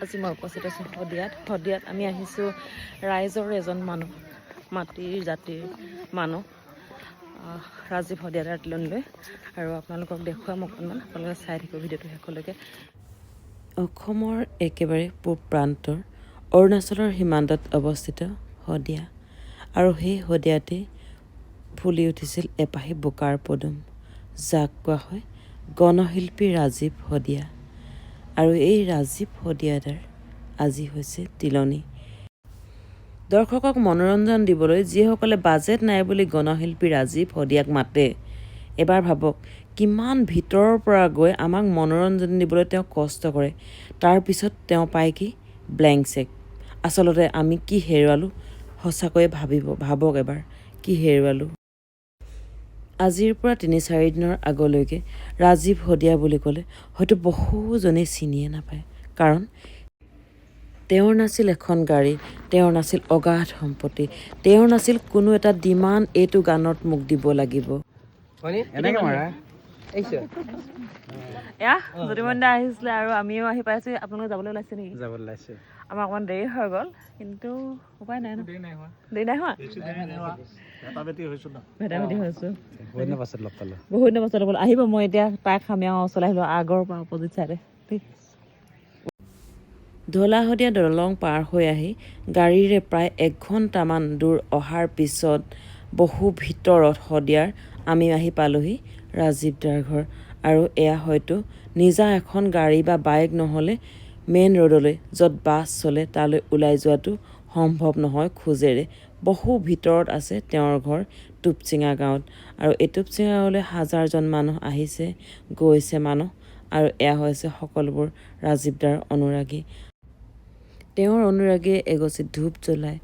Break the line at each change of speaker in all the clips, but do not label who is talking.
আজি মই উপস্থিত আছোঁ শদিয়াত আমি আহিছোঁ ৰাইজৰ এজন মানুহ মাটিৰ জাতিৰ মানুহ ৰাজীৱ শদিয়াৰ আতিলনলৈ আৰু আপোনালোকক দেখুৱাম অকণমান আপোনালোকে চাই থাকিব ভিডিঅ'টো শেষলৈকে। অসমৰ একেবাৰে পূব প্ৰান্তৰ অৰুণাচলৰ সীমান্তত অৱস্থিত শদিয়া আৰু সেই শদিয়াতে ফুলি উঠিছিল এপাহি বোকাৰ পদুম যাক কোৱা হয় গণশিল্পী ৰাজীৱ শদিয়া। আৰু এই ৰাজীৱ শদিয়াদাৰ আজি হৈছে তিলনি। দৰ্শকক মনোৰঞ্জন দিবলৈ যিসকলে বাজেট নাই বুলি গণশিল্পী ৰাজীৱ শদিয়াক মাতে, এবাৰ ভাবক কিমান ভিতৰৰ পৰা গৈ আমাক মনোৰঞ্জন দিবলৈ তেওঁ কষ্ট কৰে, তাৰপিছত তেওঁ পায় কি ব্লেংক চেক। আচলতে আমি কি হেৰুৱালোঁ সঁচাকৈয়ে ভাবক এবাৰ কি হেৰুৱালোঁ। আজিৰ পৰা ৩-৪ দিনৰ আগলৈকে ৰাজীৱ শদিয়া বুলি ক'লে হয়তো বহুজনেই চিনিয়ে নাপায়, কাৰণ তেওঁৰ নাছিল এখন গাড়ী, তেওঁৰ নাছিল অগাধ সম্পত্তি, তেওঁৰ নাছিল কোনো এটা ডিমাণ্ড এইটো গানত মোক দিব লাগিব। এয়া জ্যোতিমণি আহিছিলে আৰু আমিও আহি পাইছোঁ। আপোনালোকে যাবলৈ ওলাইছে নেকি? যাবলৈ ওলাইছে। আমাৰ অকণমান দেৰি হৈ গ'ল, কিন্তু উপায় নাই ন। দেৰি নাই হোৱা ভেটাভেটি হৈছোঁ বহুত দিনৰ পাছত লগ আহিব। মই এতিয়া তাক খামীয়া ওচৰলৈ আহিলোঁ আগৰ পৰা অপজিট চাইডে। ঢলা শদিয়া দলং পাৰ হৈ আহি গাড়ীৰে প্ৰায় ১ ঘণ্টামান দূৰ অহাৰ পিছত বহু ভিতৰত শদিয়াৰ আমি আহি পালোহি ৰাজীৱদাৰ ঘৰ। আৰু এয়া হয়তো নিজা এখন গাড়ী বা বাইক নহ'লে মেইন ৰোডলৈ য'ত বাছ চলে তালৈ ওলাই যোৱাটো সম্ভৱ নহয় খোজেৰে। বহু ভিতৰত আছে তেওঁৰ ঘৰ টুপচিঙা গাঁৱত। আৰু এই টুপচিঙা গাঁৱলৈ হাজাৰজন মানুহ আহিছে গৈছে মানুহ। আৰু এয়া হৈছে সকলোবোৰ ৰাজীৱদাৰ অনুৰাগী। তেওঁৰ অনুৰাগীয়ে এগছি ধূপ জ্বলাই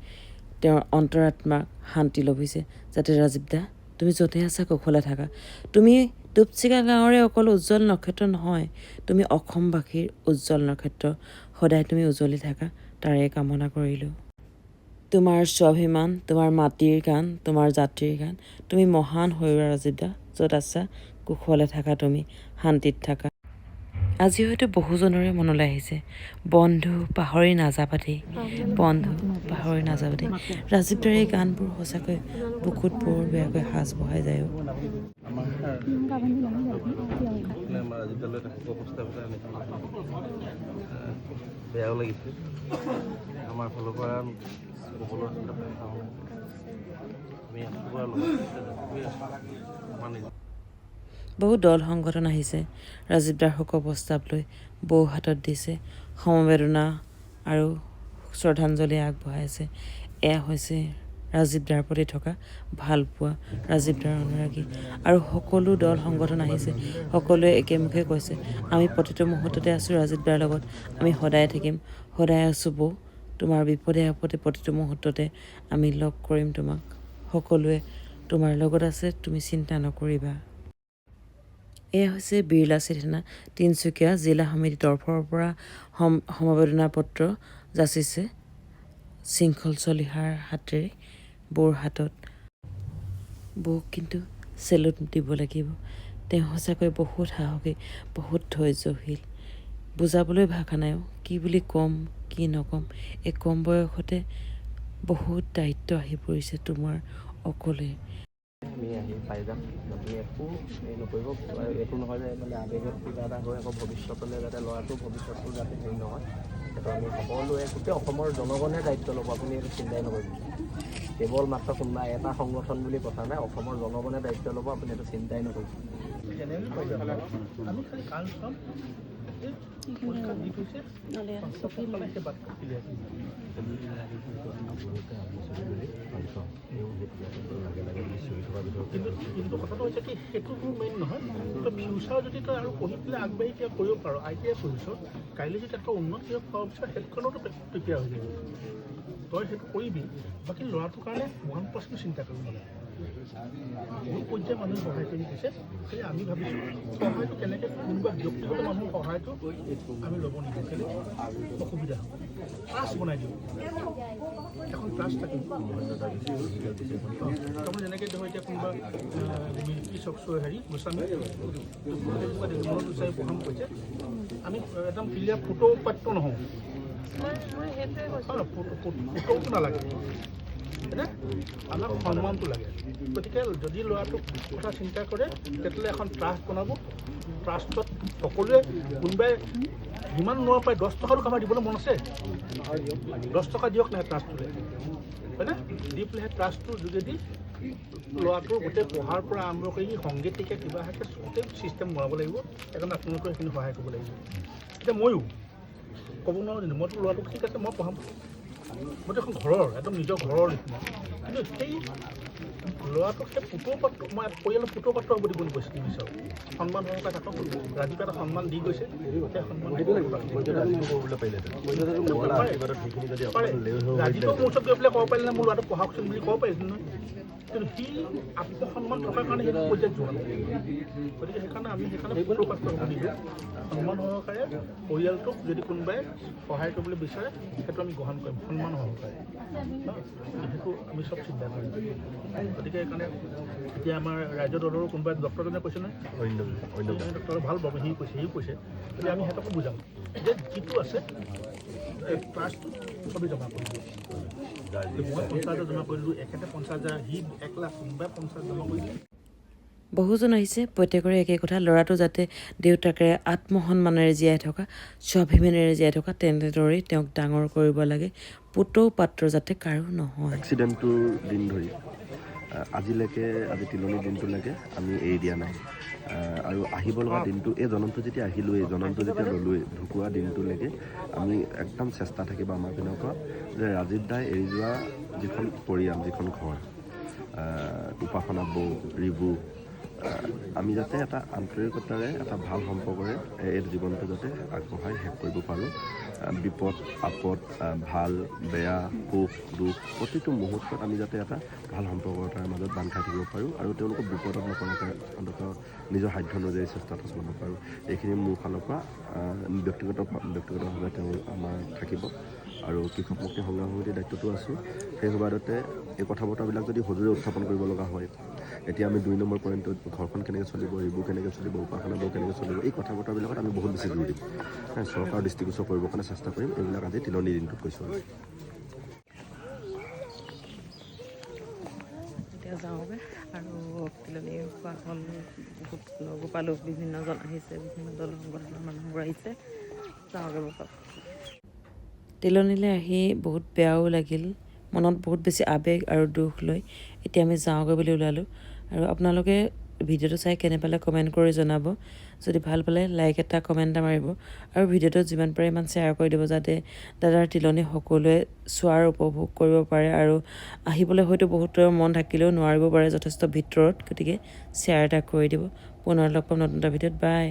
তেওঁৰ অন্তৰাত্মাক শান্তি লভিছে, যাতে ৰাজীৱদা তুমি য'তে আছা কুশলে থাকা। তুমি টুপচিঙা গাঁৱৰে অকল উজ্জ্বল নক্ষত্ৰ নহয়, তুমি অসমবাসীৰ উজ্জ্বল নক্ষত্ৰ। সদায় তুমি উজ্জ্বলি থাকা তাৰে কামনা কৰিলোঁ। তোমাৰ স্বাভিমান, তোমাৰ মাটিৰ গান, তোমাৰ জাতিৰ গান, তুমি মহান হৈৰা ৰাজীৱদা। য'ত আছা কুশলে থাকা, তুমি শান্তিত থাকা। আজি হয়তো বহুজনৰে মনলৈ আহিছে বন্ধু পাহৰি নাযাবাদে, বন্ধু পাহৰি নাযাবাদে। ৰাজীৱদাৰ এই গানবোৰ সঁচাকৈ বুকুত বৰ বেয়াকৈ সাজ বহাই যায়। বেয়াও লাগিছে আমাৰ ফালৰ পৰা বহু দল সংগঠন আহিছে ৰাজীৱদাৰ শোক প্ৰস্তাৱ লৈ বৌ হাতত দিছে সমবেদনা আৰু শ্ৰদ্ধাঞ্জলি আগবঢ়াইছে। এয়া হৈছে ৰাজীৱদাৰ প্ৰতি থকা ভালপোৱা, ৰাজীৱদাৰ অনুৰাগী। আৰু সকলো দল সংগঠন আহিছে, সকলোৱে একেমুখে কৈছে আমি প্ৰতিটো মুহূৰ্ততে আছোঁ ৰাজীৱদাৰ লগত, আমি সদায় থাকিম, সদায় আছোঁ বৌ, তোমাৰ বিপদে আপদে প্ৰতিটো মুহূৰ্ততে আমি লগ কৰিম তোমাক, সকলোৱে তোমাৰ লগত আছে, তুমি চিন্তা নকৰিবা। এয়া হৈছে বিৰলা চিঠি তিনিচুকীয়া জিলা সমিতিৰ তৰফৰ পৰা সমবেদনা পত্ৰ যাচিছে শৃংখল চলিহাৰ হাতেৰে বৌৰ হাতত। বৌক কিন্তু চেলুট দিব লাগিব, তেওঁ সঁচাকৈ বহুত সাহসী, বহুত ধৈৰ্যশীল। বুজাবলৈ ভাষা নাই কি বুলি ক'ম কি নক'ম। এই কম বয়সতে বহুত দায়িত্ব আহি পৰিছে তোমাৰ অকলে। আমি আহি পাই যাম, আপুনি একো নকৰিব। এইটো নহয় যে মানে আবেগত কিবা এটা হৈ আকৌ ভৱিষ্যতলৈ যাতে ল'ৰাটোৰ ভৱিষ্যতটো যাতে হেৰি নহয়, সেইটো আমি সকলোৱে গোটেই অসমৰ জনগণে দায়িত্ব ল'ব। আপুনি এইটো চিন্তাই নকৰিব, কেৱল মাত্ৰ কোনোবা এটা সংগঠন বুলি কথা নাই, অসমৰ জনগণে দায়িত্ব ল'ব, আপুনি এইটো চিন্তাই নকৰিব।
কিন্তু কথাটো হৈছে কি সেইটো মেইন নহয়, তই ফিউচাৰ যদি তই আৰু পঢ়ি পেলাই আগবাঢ়ি কিবা কৰিব পাৰ, ITI পঢ়িছ, কাইলৈ যদি তাতকৈ উন্নতি হোৱাৰ পিছত সেইখনতো প্ৰিপেয়াৰ হৈ যাব, তই সেইটো কৰিবি। বাকী ল'ৰাটোৰ কাৰণে 1% চিন্তা কৰিব নালাগে। বহুত পৰ্যায়ৰ মানুহে সহায় কৰি দিছে, সেই আমি ভাবিছোঁ সহায়টো কেনেকৈ কোনোবা ব্যক্তিগত মানুহৰ সহায়টো আমি ল'ব নিবিচাৰিলে অসুবিধা হ'ব। ক্লাছ বনাই দিওঁ, এখন ক্লাছ থাকিব তাৰমানে যেনেকৈ ধৰ এতিয়া কোনোবা মিল্কী চকচৰ হেৰি গোস্বামী মনত বিচাৰি প্ৰথম কৈছে আমি একদম ক্লিয়াৰ ফটো পাত্ৰ নহওঁ,
মই সেইটোৱে কৈছোঁ
পুতৌটো নালাগে হয়নে আমাক সন্মানটো লাগে গতিকে যদি ল'ৰাটোক কথা চিন্তা কৰে তেতিয়াহ'লে এখন ট্ৰাষ্ট বনাব ট্ৰাষ্টত সকলোৱে কোনোবাই যিমান নোৱাৰা পায় 10 টকাটো কামাই দিবলৈ মন আছে 10 টকা দিয়ক নাই ট্ৰাষ্টটোলৈ হয়নে দি পেলাই সেই ট্ৰাষ্টটোৰ যোগেদি ল'ৰাটোৰ গোটেই পঢ়াৰ পৰা আৰম্ভ কৰি সংগীতিকে কিবা হাতে গোটেই ছিষ্টেম বনাব লাগিব সেইকাৰণে আপোনালোকে সেইখিনি সহায় কৰিব লাগিব এতিয়া ময়ো ক'ব নোৱাৰোঁ জানো মইতো ল'ৰাটোক ঠিক আছে মই পঢ়াম মইতো এখন ঘৰৰ একদম নিজৰ ঘৰৰ নিচিনা কিন্তু সেই ল'ৰাটোক সেই পুতৌ পাত্ৰ মই পৰিয়ালৰ পুতৌ পাত্ৰ হ'ব দিব নিবিচাৰোঁ সন্মান সহকাৰে থাকক ৰাজীৱে এটা সন্মান দি গৈছে সেই সন্মান ৰাজীৱক মোৰ ওচৰত গৈ পেলাই ক'ব পাৰিলে মোৰ ল'ৰাটোক পঢ়াওকচোন বুলি ক'ব পাৰিছিল নহয় কিন্তু সি আত্মসন্মান থকাৰ কাৰণে সেইটো পৰ্যায়ত যোৱা নাই গতিকে সেইকাৰণে পুতৌ পাত্ৰ হ'ব নিদিওঁ সন্মান সহকাৰে পৰিয়ালটোক যদি কোনোবাই সহায় কৰিবলৈ বিচাৰে সেইটো আমি গ্ৰহণ কৰিম সন্মান সহকাৰে সেইটো আমি চব চিন্তা কৰিম গতিকে সেইকাৰণে এতিয়া আমাৰ ৰাজ্য দলৰো কোনোবাই ডক্টৰজনে কৈছে নহয় ডক্টৰ ভাল পাব সিও কৈছে গতিকে আমি সিহঁতকো বুজাম যে যিটো আছে ট্ৰাষ্টটো চবেই জমা কৰি দিওঁ মই 50,000 জমা কৰিলোঁ এখেতে 50,000 সি 1 লাখ কোনোবাই 50 জমা কৰি দিওঁ
বহুজন আহিছে প্ৰত্যেকৰে একেই কথা ল'ৰাটো যাতে দেউতাকেৰে আত্মসন্মানেৰে জীয়াই থকা স্বাভিমানেৰে জীয়াই থকা তেনেদৰেই তেওঁক ডাঙৰ কৰিব লাগে পুতৌ পাত্ৰ যাতে কাৰো নহয়
এক্সিডেণ্টটোৰ দিন ধৰি আজিলৈকে আজি তিলনিৰ দিনটোলৈকে আমি এৰি দিয়া নাই আৰু আহিব লগা দিনটো এই জনমটো যেতিয়া আহিলোঁ এই জনমটো যেতিয়া ল'লোৱেই ঢুকুৱা দিনটোলৈকে আমি একদম চেষ্টা থাকিব আমাৰ পিনৰ পৰা যে ৰাজীৱ দাই এৰি যোৱা যিখন পৰিয়াল যিখন ঘৰ উপাসনা বৌ ৰিবু আমি যাতে এটা আন্তৰিকতাৰে এটা ভাল সম্পৰ্কৰে এই জীৱনটো যাতে আগবঢ়াই শেষ কৰিব পাৰোঁ বিপদ আপদ ভাল বেয়া সুখ দুখ প্ৰতিটো মুহূৰ্তত আমি যাতে এটা ভাল সম্পৰ্কতাৰ মাজত বান্ধ খাই থাকিব পাৰোঁ আৰু তেওঁলোকক বিপদত নপৰাকৈ অন্ততঃ নিজৰ সাধ্য অনুযায়ী চেষ্টাটো চলাব পাৰোঁ এইখিনি মোৰ ফালৰ পৰা ব্যক্তিগতভাৱে তেওঁ আমাৰ থাকিব আৰু কৃষক মুক্তি সংগ্ৰাম সমিতিৰ দায়িত্বটো আছোঁ সেই সুবাদতে এই কথা বতৰাবিলাক যদি সজোৰে উত্থাপন কৰিব লগা হয় এতিয়া আমি 2 নম্বৰ পইণ্টত ঘৰখন কেনেকৈ চলিব এইবোৰ কেনেকৈ চলিব উপাসনাবোৰ কেনেকৈ চলিব এই কথা বতৰাবিলাকত আমি বহুত বেছি জোৰ দিম চৰকাৰৰ দৃষ্টিগোচৰ কৰিবৰ কাৰণে চেষ্টা কৰিম এইবিলাক আজি তিলনি দিনটোত কৈছোঁ
এতিয়া যাওঁগৈ আৰু তিলনি খোৱা হ'ল বহুত লগো পালোঁ বিভিন্নজন আহিছে বিভিন্ন দল সংগঠনৰ মানুহবোৰ আহিছে যাওঁগৈ ব'লক তিলনিলৈ আহি বহুত বেয়াও লাগিল মনত বহুত বেছি আৱেগ আৰু দুখ লৈ এতিয়া আমি যাওঁগৈ বুলি ওলালোঁ আৰু আপোনালোকে ভিডিঅ'টো চাই কেনে পালে কমেণ্ট কৰি জনাব যদি ভাল পালে লাইক এটা কমেণ্ট এটা মাৰিব আৰু ভিডিঅ'টো যিমান পাৰে ইমান শ্বেয়াৰ কৰি দিব যাতে দাদাৰ তিলনি সকলোৱে চোৱাৰ উপভোগ কৰিব পাৰে আৰু আহিবলৈ হয়তো বহুতৰ মন থাকিলেও নোৱাৰিব পাৰে যথেষ্ট ভিতৰত গতিকে শ্বেয়াৰ এটা কৰি দিব পুনৰ লগ পাম নতুন এটা ভিডিঅ'ত বাই